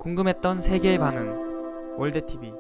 궁금했던 세계의 반응 월드TV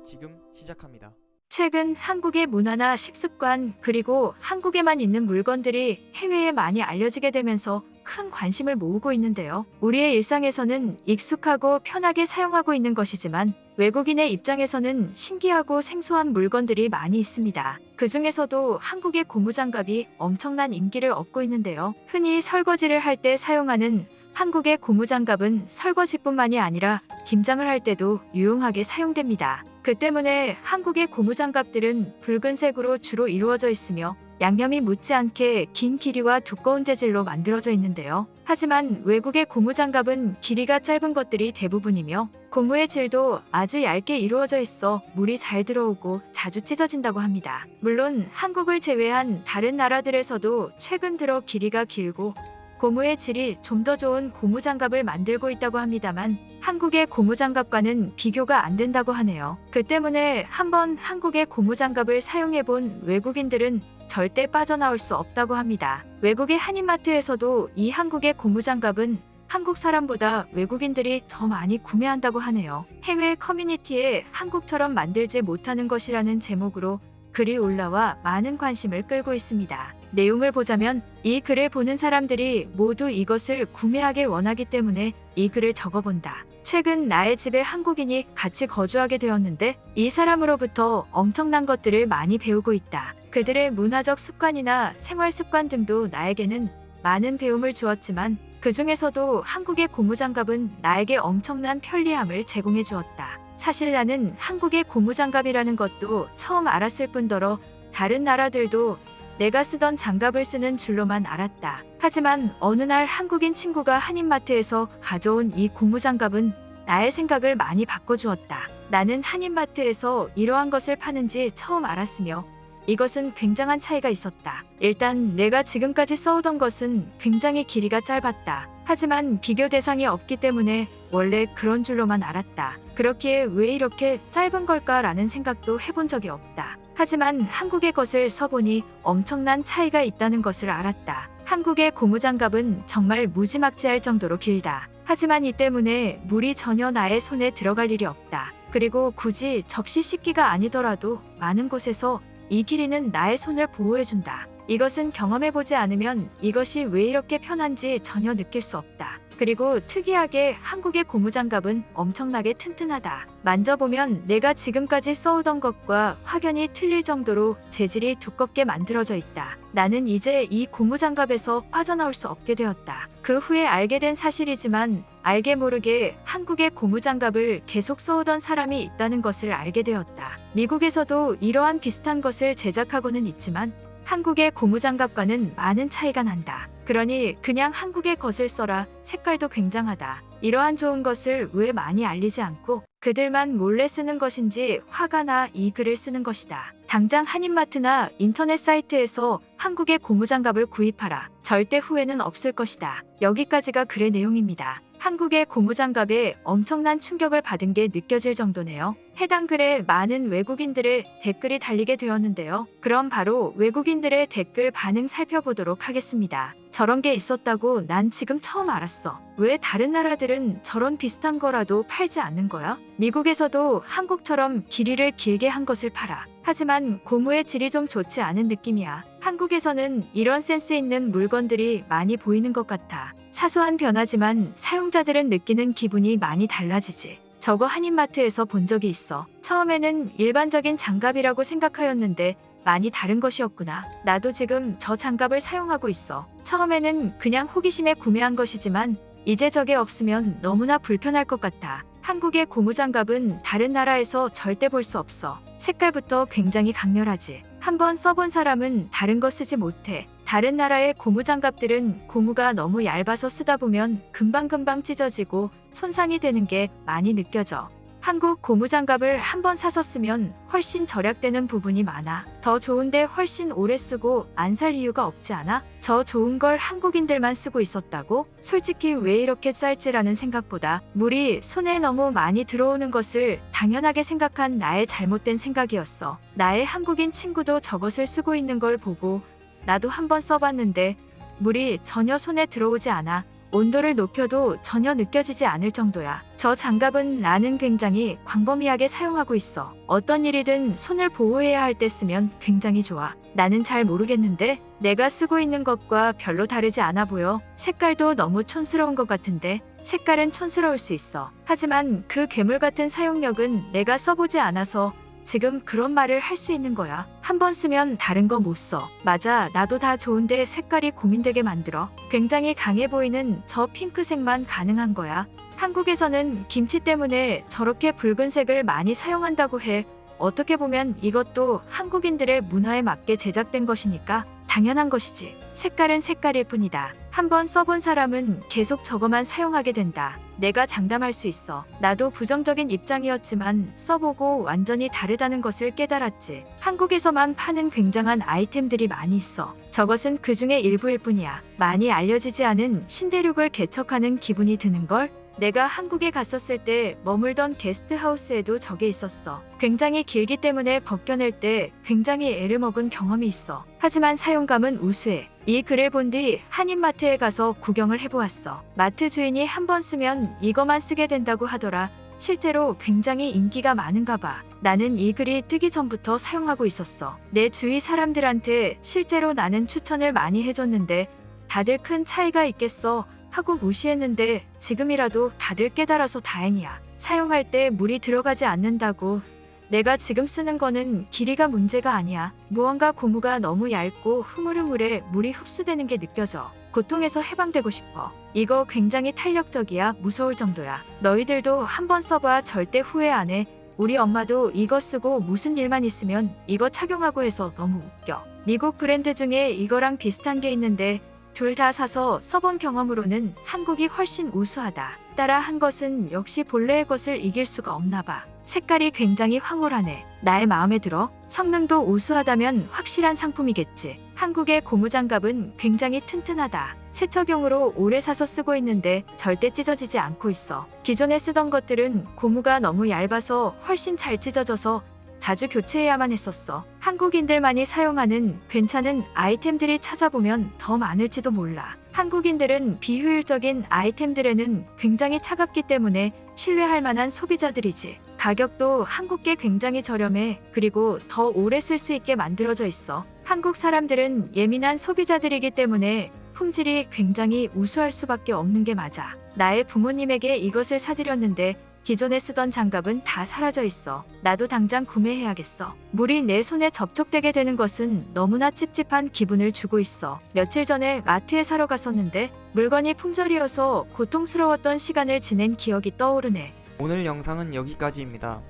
지금 시작합니다. 최근 한국의 문화나 식습관, 그리고 한국에만 있는 물건들이 해외에 많이 알려지게 되면서 큰 관심을 모으고 있는데요. 우리의 일상에서는 익숙하고 편하게 사용하고 있는 것이지만 외국인의 입장에서는 신기하고 생소한 물건들이 많이 있습니다. 그 중에서도 한국의 고무장갑이 엄청난 인기를 얻고 있는데요. 흔히 설거지를 할 때 사용하는 한국의 고무장갑은 설거지뿐만이 아니라 김장을 할 때도 유용하게 사용됩니다. 그 때문에 한국의 고무장갑들은 붉은색으로 주로 이루어져 있으며 양념이 묻지 않게 긴 길이와 두꺼운 재질로 만들어져 있는데요. 하지만 외국의 고무장갑은 길이가 짧은 것들이 대부분이며 고무의 질도 아주 얇게 이루어져 있어 물이 잘 들어오고 자주 찢어진다고 합니다. 물론 한국을 제외한 다른 나라들에서도 최근 들어 길이가 길고 고무의 질이 좀 더 좋은 고무장갑을 만들고 있다고 합니다만 한국의 고무장갑과는 비교가 안 된다고 하네요. 그 때문에 한번 한국의 고무장갑을 사용해본 외국인들은 절대 빠져나올 수 없다고 합니다. 외국의 한인마트에서도 이 한국의 고무장갑은 한국 사람보다 외국인들이 더 많이 구매한다고 하네요. 해외 커뮤니티에 한국처럼 만들지 못하는 것이라는 제목으로 글이 올라와 많은 관심을 끌고 있습니다. 내용을 보자면 이 글을 보는 사람들이 모두 이것을 구매하길 원하기 때문에 이 글을 적어본다. 최근 나의 집에 한국인이 같이 거주하게 되었는데 이 사람으로부터 엄청난 것들을 많이 배우고 있다. 그들의 문화적 습관이나 생활 습관 등도 나에게는 많은 배움을 주었지만 그 중에서도 한국의 고무장갑은 나에게 엄청난 편리함을 제공해 주었다. 사실 나는 한국의 고무장갑이라는 것도 처음 알았을 뿐더러 다른 나라들도 내가 쓰던 장갑을 쓰는 줄로만 알았다. 하지만 어느 날 한국인 친구가 한인마트에서 가져온 이 고무장갑은 나의 생각을 많이 바꿔주었다. 나는 한인마트에서 이러한 것을 파는지 처음 알았으며 이것은 굉장한 차이가 있었다. 일단 내가 지금까지 써오던 것은 굉장히 길이가 짧았다. 하지만 비교 대상이 없기 때문에 원래 그런 줄로만 알았다. 그렇기에 왜 이렇게 짧은 걸까라는 생각도 해본 적이 없다. 하지만 한국의 것을 써보니 엄청난 차이가 있다는 것을 알았다. 한국의 고무장갑은 정말 무지막지할 정도로 길다. 하지만 이 때문에 물이 전혀 나의 손에 들어갈 일이 없다. 그리고 굳이 접시 씻기가 아니더라도 많은 곳에서 이 길이는 나의 손을 보호해준다. 이것은 경험해보지 않으면 이것이 왜 이렇게 편한지 전혀 느낄 수 없다. 그리고 특이하게 한국의 고무장갑은 엄청나게 튼튼하다. 만져보면 내가 지금까지 써오던 것과 확연히 틀릴 정도로 재질이 두껍게 만들어져 있다. 나는 이제 이 고무장갑에서 빠져나올 수 없게 되었다. 그 후에 알게 된 사실이지만 알게 모르게 한국의 고무장갑을 계속 써오던 사람이 있다는 것을 알게 되었다. 미국에서도 이러한 비슷한 것을 제작하고는 있지만 한국의 고무장갑과는 많은 차이가 난다. 그러니 그냥 한국의 것을 써라. 색깔도 굉장하다. 이러한 좋은 것을 왜 많이 알리지 않고 그들만 몰래 쓰는 것인지 화가 나 이 글을 쓰는 것이다. 당장 한인마트나 인터넷 사이트에서 한국의 고무장갑을 구입하라. 절대 후회는 없을 것이다. 여기까지가 글의 내용입니다. 한국의 고무장갑에 엄청난 충격을 받은 게 느껴질 정도네요. 해당 글에 많은 외국인들의 댓글이 달리게 되었는데요. 그럼 바로 외국인들의 댓글 반응 살펴보도록 하겠습니다. 저런 게 있었다고 난 지금 처음 알았어. 왜 다른 나라들은 저런 비슷한 거라도 팔지 않는 거야? 미국에서도 한국처럼 길이를 길게 한 것을 팔아. 하지만 고무의 질이 좀 좋지 않은 느낌이야. 한국에서는 이런 센스 있는 물건들이 많이 보이는 것 같아. 사소한 변화지만 사용자들은 느끼는 기분이 많이 달라지지. 저거 한인마트에서 본 적이 있어. 처음에는 일반적인 장갑이라고 생각하였는데 많이 다른 것이었구나. 나도 지금 저 장갑을 사용하고 있어. 처음에는 그냥 호기심에 구매한 것이지만 이제 저게 없으면 너무나 불편할 것 같아. 한국의 고무장갑은 다른 나라에서 절대 볼 수 없어. 색깔부터 굉장히 강렬하지. 한번 써본 사람은 다른 거 쓰지 못해. 다른 나라의 고무장갑들은 고무가 너무 얇아서 쓰다 보면 금방금방 찢어지고 손상이 되는 게 많이 느껴져. 한국 고무장갑을 한번 사서 쓰면 훨씬 절약되는 부분이 많아. 더 좋은데 훨씬 오래 쓰고 안 살 이유가 없지 않아? 저 좋은 걸 한국인들만 쓰고 있었다고? 솔직히 왜 이렇게 쌀지라는 생각보다 물이 손에 너무 많이 들어오는 것을 당연하게 생각한 나의 잘못된 생각이었어. 나의 한국인 친구도 저것을 쓰고 있는 걸 보고 나도 한번 써봤는데 물이 전혀 손에 들어오지 않아. 온도를 높여도 전혀 느껴지지 않을 정도야. 저 장갑은 나는 굉장히 광범위하게 사용하고 있어. 어떤 일이든 손을 보호해야 할 때 쓰면 굉장히 좋아. 나는 잘 모르겠는데 내가 쓰고 있는 것과 별로 다르지 않아 보여. 색깔도 너무 촌스러운 것 같은데. 색깔은 촌스러울 수 있어. 하지만 그 괴물 같은 사용력은 내가 써보지 않아서 지금 그런 말을 할 수 있는 거야. 한 번 쓰면 다른 거 못 써. 맞아, 나도 다 좋은데 색깔이 고민되게 만들어. 굉장히 강해 보이는 저 핑크색만 가능한 거야. 한국에서는 김치 때문에 저렇게 붉은색을 많이 사용한다고 해. 어떻게 보면 이것도 한국인들의 문화에 맞게 제작된 것이니까 당연한 것이지. 색깔은 색깔일 뿐이다. 한번 써본 사람은 계속 저거만 사용하게 된다. 내가 장담할 수 있어. 나도 부정적인 입장이었지만 써보고 완전히 다르다는 것을 깨달았지. 한국에서만 파는 굉장한 아이템들이 많이 있어. 저것은 그 중에 일부일 뿐이야. 많이 알려지지 않은 신대륙을 개척하는 기분이 드는걸? 내가 한국에 갔었을 때 머물던 게스트하우스에도 저게 있었어. 굉장히 길기 때문에 벗겨낼 때 굉장히 애를 먹은 경험이 있어. 하지만 사용감은 우수해. 이 글을 본 뒤 한인마트에 가서 구경을 해보았어. 마트 주인이 한 번 쓰면 이거만 쓰게 된다고 하더라. 실제로 굉장히 인기가 많은가 봐. 나는 이 글이 뜨기 전부터 사용하고 있었어. 내 주위 사람들한테 실제로 나는 추천을 많이 해줬는데 다들 큰 차이가 있겠어 하고 무시했는데 지금이라도 다들 깨달아서 다행이야. 사용할 때 물이 들어가지 않는다고. 내가 지금 쓰는 거는 길이가 문제가 아니야. 무언가 고무가 너무 얇고 흐물흐물해 물이 흡수되는 게 느껴져. 고통에서 해방되고 싶어. 이거 굉장히 탄력적이야. 무서울 정도야. 너희들도 한번 써봐. 절대 후회 안 해. 우리 엄마도 이거 쓰고 무슨 일만 있으면 이거 착용하고 해서 너무 웃겨. 미국 브랜드 중에 이거랑 비슷한 게 있는데 둘 다 사서 써본 경험으로는 한국이 훨씬 우수하다. 따라 한 것은 역시 본래의 것을 이길 수가 없나 봐. 색깔이 굉장히 황홀하네. 나의 마음에 들어. 성능도 우수하다면 확실한 상품이겠지. 한국의 고무장갑은 굉장히 튼튼하다. 세척용으로 오래 사서 쓰고 있는데 절대 찢어지지 않고 있어. 기존에 쓰던 것들은 고무가 너무 얇아서 훨씬 잘 찢어져서 자주 교체해야만 했었어. 한국인들만이 사용하는 괜찮은 아이템들이 찾아보면 더 많을지도 몰라. 한국인들은 비효율적인 아이템들에는 굉장히 차갑기 때문에 신뢰할 만한 소비자들이지. 가격도 한국계 굉장히 저렴해. 그리고 더 오래 쓸 수 있게 만들어져 있어. 한국 사람들은 예민한 소비자들이기 때문에 품질이 굉장히 우수할 수밖에 없는 게 맞아. 나의 부모님에게 이것을 사드렸는데 기존에 쓰던 장갑은 다 사라져 있어. 나도 당장 구매해야겠어. 물이 내 손에 접촉되게 되는 것은 너무나 찝찝한 기분을 주고 있어. 며칠 전에 마트에 사러 갔었는데 물건이 품절이어서 고통스러웠던 시간을 지낸 기억이 떠오르네. 오늘 영상은 여기까지입니다.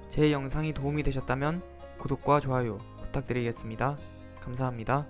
제 영상이 도움이 되셨다면 구독과 좋아요 부탁드리겠습니다. 감사합니다.